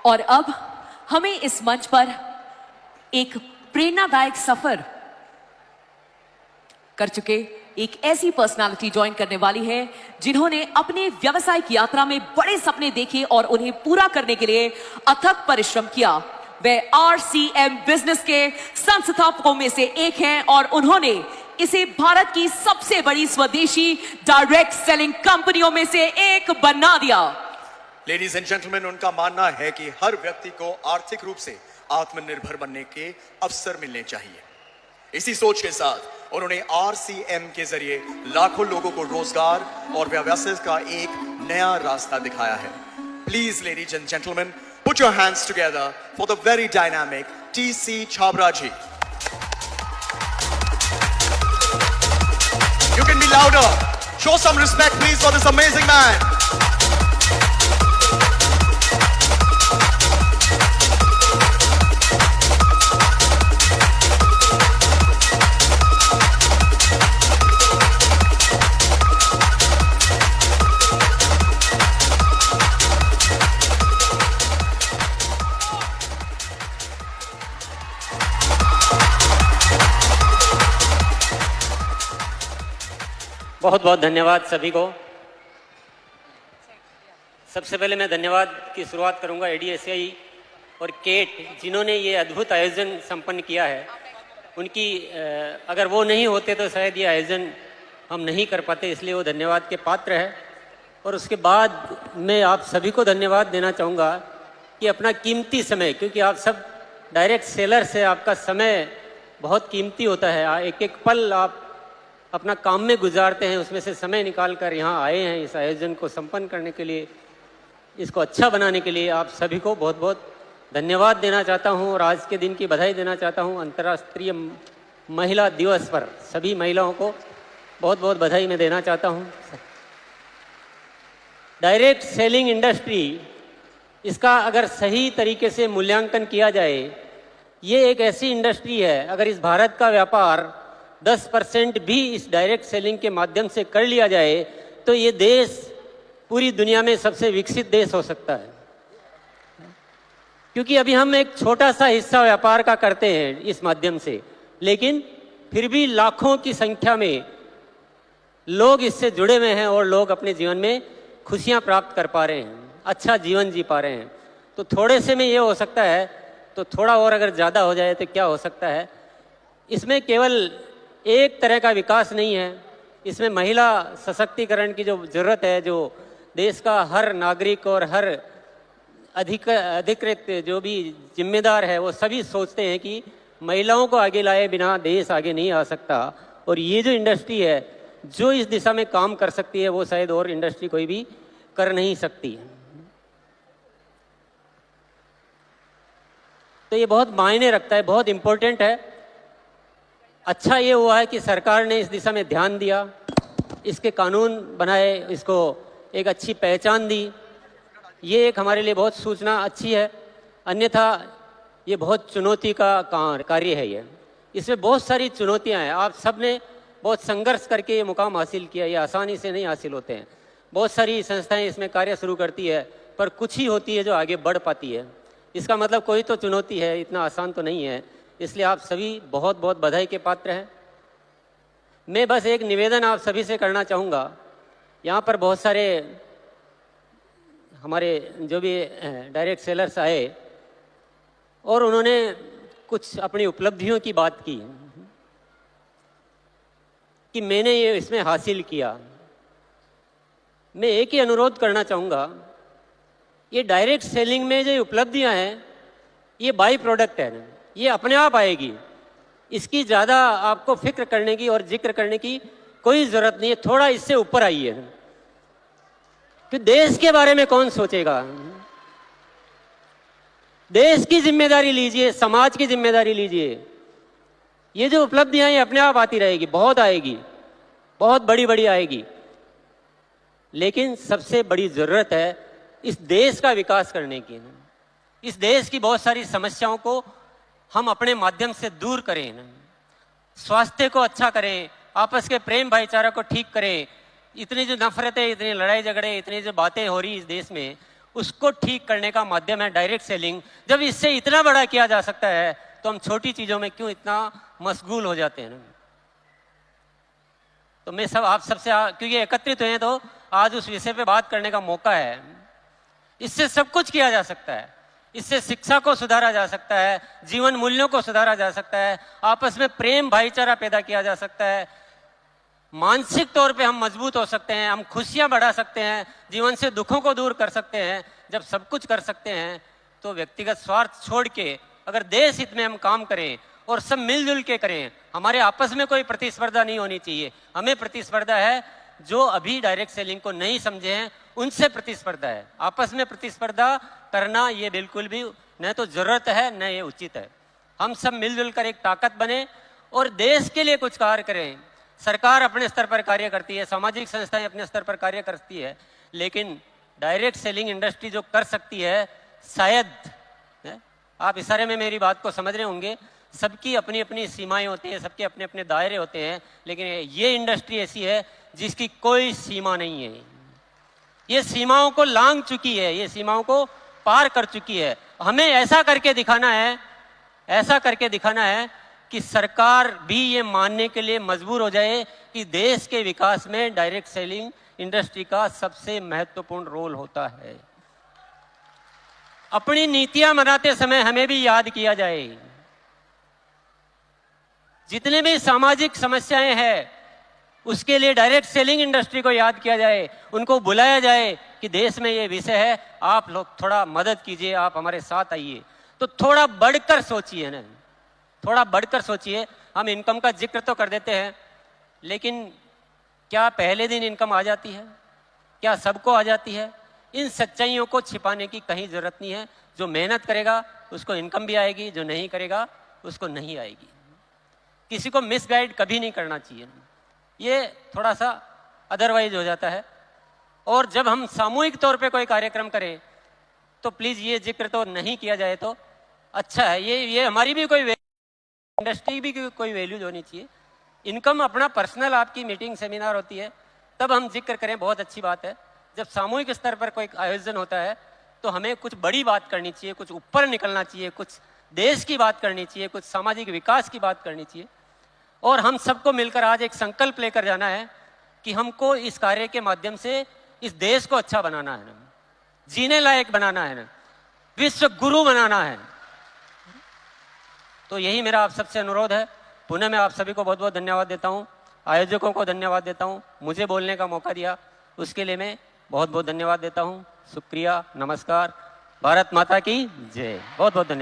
और अब हमें इस मंच पर एक प्रेरणादायक सफर कर चुके एक ऐसी पर्सनालिटी ज्वाइन करने वाली है जिन्होंने अपने व्यवसायिक यात्रा में बड़े सपने देखे और उन्हें पूरा करने के लिए अथक परिश्रम किया। वे RCM बिजनेस के संस्थापकों में से एक हैं और उन्होंने इसे भारत की सबसे बड़ी स्वदेशी डायरेक्ट सेलिंग कंपनियों में से एक बना दिया। लेडीज एंड जेंटलमैन, उनका मानना है कि हर व्यक्ति को आर्थिक रूप से आत्मनिर्भर बनने के अवसर मिलने चाहिए। इसी सोच के साथ उन्होंने RCM के जरिए लाखों लोगों को रोजगार और व्यवसाय का एक नया रास्ता दिखाया है। Please ladies and gentleman, put your hands together for the very dynamic TC Chhabra ji. You can be louder. Show some respect please for this amazing man. बहुत बहुत धन्यवाद सभी को। सबसे पहले मैं धन्यवाद की शुरुआत करूंगा ADSI और केट, जिन्होंने ये अद्भुत आयोजन संपन्न किया है। उनकी अगर वो नहीं होते तो शायद ये आयोजन हम नहीं कर पाते, इसलिए वो धन्यवाद के पात्र है। और उसके बाद मैं आप सभी को धन्यवाद देना चाहूँगा कि अपना कीमती समय, क्योंकि आप सब डायरेक्ट सेलर से आपका समय बहुत कीमती होता है, एक एक पल आप अपना काम में गुजारते हैं, उसमें से समय निकाल कर यहाँ आए हैं इस आयोजन को संपन्न करने के लिए, इसको अच्छा बनाने के लिए आप सभी को बहुत बहुत धन्यवाद देना चाहता हूँ। और आज के दिन की बधाई देना चाहता हूँ। अंतर्राष्ट्रीय महिला दिवस पर सभी महिलाओं को बहुत बहुत बधाई मैं देना चाहता हूँ। डायरेक्ट सेलिंग इंडस्ट्री, इसका अगर सही तरीके से मूल्यांकन किया जाए, ये एक ऐसी इंडस्ट्री है, अगर इस भारत का व्यापार 10% भी इस डायरेक्ट सेलिंग के माध्यम से कर लिया जाए तो ये देश पूरी दुनिया में सबसे विकसित देश हो सकता है। क्योंकि अभी हम एक छोटा सा हिस्सा व्यापार का करते हैं इस माध्यम से, लेकिन फिर भी लाखों की संख्या में लोग इससे जुड़े हुए हैं और लोग अपने जीवन में खुशियां प्राप्त कर पा रहे हैं, अच्छा जीवन जी पा रहे हैं। तो थोड़े से में ये हो सकता है, तो थोड़ा और अगर ज़्यादा हो जाए तो क्या हो सकता है। इसमें केवल एक तरह का विकास नहीं है, इसमें महिला सशक्तिकरण की जो ज़रूरत है, जो देश का हर नागरिक और हर अधिकृत जो भी जिम्मेदार है वो सभी सोचते हैं कि महिलाओं को आगे लाए बिना देश आगे नहीं आ सकता। और ये जो इंडस्ट्री है जो इस दिशा में काम कर सकती है वो शायद और इंडस्ट्री कोई भी कर नहीं सकती। तो ये बहुत मायने रखता है, बहुत इम्पोर्टेंट है। अच्छा ये हुआ है कि सरकार ने इस दिशा में ध्यान दिया, इसके कानून बनाए, इसको एक अच्छी पहचान दी। ये एक हमारे लिए बहुत सूचना अच्छी है, अन्यथा ये बहुत चुनौती का कार्य है। ये इसमें बहुत सारी चुनौतियां हैं। आप सब ने बहुत संघर्ष करके ये मुकाम हासिल किया, ये आसानी से नहीं हासिल होते हैं। बहुत सारी संस्थाएं इसमें कार्य शुरू करती है, पर कुछ ही होती है जो आगे बढ़ पाती है। इसका मतलब कोई तो चुनौती है, इतना आसान तो नहीं है। इसलिए आप सभी बहुत बहुत बधाई के पात्र हैं। मैं बस एक निवेदन आप सभी से करना चाहूँगा। यहाँ पर बहुत सारे हमारे जो भी डायरेक्ट सेलर्स आए और उन्होंने कुछ अपनी उपलब्धियों की बात की कि मैंने ये इसमें हासिल किया। मैं एक ही अनुरोध करना चाहूँगा, ये डायरेक्ट सेलिंग में जो उपलब्धियाँ हैं ये बाई प्रोडक्ट है, ये अपने आप आएगी। इसकी ज़्यादा आपको फिक्र करने की और जिक्र करने की कोई ज़रूरत नहीं है। थोड़ा इससे ऊपर आइए कि देश के बारे में कौन सोचेगा। देश की जिम्मेदारी लीजिए, समाज की जिम्मेदारी लीजिए। ये जो उपलब्धियां ये अपने आप आती रहेगी, बहुत आएगी, बहुत बड़ी बड़ी आएगी। लेकिन सबसे बड़ी ज़रूरत है इस देश का विकास करने की। इस देश की बहुत सारी समस्याओं को हम अपने माध्यम से दूर करें, स्वास्थ्य को अच्छा करें, आपस के प्रेम भाईचारा को ठीक करें। इतनी जो नफरतें, इतनी लड़ाई झगड़े, इतनी जो बातें हो रही इस देश में, उसको ठीक करने का माध्यम है डायरेक्ट सेलिंग। जब इससे इतना बड़ा किया जा सकता है तो हम छोटी चीजों में क्यों इतना मशगूल हो जाते हैं। तो मैं आप सबसे क्योंकि एकत्रित हुए हैं तो आज उस विषय पे बात करने का मौका है। इससे सब कुछ किया जा सकता है। इससे शिक्षा को सुधारा जा सकता है, जीवन मूल्यों को सुधारा जा सकता है, आपस में प्रेम भाईचारा पैदा किया जा सकता है, मानसिक तौर पे हम मजबूत हो सकते हैं, हम खुशियां बढ़ा सकते हैं, जीवन से दुखों को दूर कर सकते हैं। जब सब कुछ कर सकते हैं तो व्यक्तिगत स्वार्थ छोड़ के अगर देश हित में हम काम करें और सब मिलजुल के करें, हमारे आपस में कोई प्रतिस्पर्धा नहीं होनी चाहिए। हमें प्रतिस्पर्धा है जो अभी डायरेक्ट सेलिंग को नहीं समझे हैं उनसे प्रतिस्पर्धा है। आपस में प्रतिस्पर्धा करना ये बिल्कुल भी न तो जरूरत है न ये उचित है। हम सब मिलजुल कर एक ताकत बने और देश के लिए कुछ कार्य करें। सरकार अपने स्तर पर कार्य करती है, सामाजिक संस्थाएं अपने स्तर पर कार्य करती है, लेकिन डायरेक्ट सेलिंग इंडस्ट्री जो कर सकती है शायद, आप इशारे में मेरी बात को समझ रहे होंगे, सबकी अपनी अपनी सीमाएं होती हैं, सबके अपने अपने दायरे होते हैं, लेकिन ये इंडस्ट्री ऐसी है जिसकी कोई सीमा नहीं है। ये सीमाओं को लांघ चुकी है, ये सीमाओं को पार कर चुकी है। हमें ऐसा करके दिखाना है कि सरकार भी ये मानने के लिए मजबूर हो जाए कि देश के विकास में डायरेक्ट सेलिंग इंडस्ट्री का सबसे महत्वपूर्ण रोल होता है। अपनी नीतियां बनाते समय हमें भी याद किया जाए, जितने भी सामाजिक समस्याएं हैं उसके लिए डायरेक्ट सेलिंग इंडस्ट्री को याद किया जाए, उनको बुलाया जाए कि देश में ये विषय है, आप लोग थोड़ा मदद कीजिए, आप हमारे साथ आइए। तो थोड़ा बढ़कर सोचिए ना, थोड़ा बढ़कर सोचिए। हम इनकम का जिक्र तो कर देते हैं, लेकिन क्या पहले दिन इनकम आ जाती है? क्या सबको आ जाती है? इन सच्चाइयों को छिपाने की कहीं जरूरत नहीं है। जो मेहनत करेगा उसको इनकम भी आएगी, जो नहीं करेगा उसको नहीं आएगी। किसी को मिसगाइड कभी नहीं करना चाहिए, ये थोड़ा सा अदरवाइज हो जाता है। और जब हम सामूहिक तौर पे कोई कार्यक्रम करें तो प्लीज ये जिक्र तो नहीं किया जाए तो अच्छा है। ये हमारी भी कोई इंडस्ट्री भी कोई वैल्यूज होनी चाहिए। इनकम अपना पर्सनल आपकी मीटिंग सेमिनार होती है तब हम जिक्र करें, बहुत अच्छी बात है। जब सामूहिक स्तर पर कोई आयोजन होता है तो हमें कुछ बड़ी बात करनी चाहिए, कुछ ऊपर निकलना चाहिए, कुछ देश की बात करनी चाहिए, कुछ सामाजिक विकास की बात करनी चाहिए। और हम सबको मिलकर आज एक संकल्प लेकर जाना है कि हमको इस कार्य के माध्यम से इस देश को अच्छा बनाना है ना, जीने लायक बनाना है ना, विश्व गुरु बनाना है। तो यही मेरा आप सबसे अनुरोध है। पुनः मैं आप सभी को बहुत बहुत धन्यवाद देता हूँ, आयोजकों को धन्यवाद देता हूँ, मुझे बोलने का मौका दिया उसके लिए मैं बहुत बहुत धन्यवाद देता हूँ। शुक्रिया, नमस्कार, भारत माता की जय। बहुत बहुत धन्यवाद।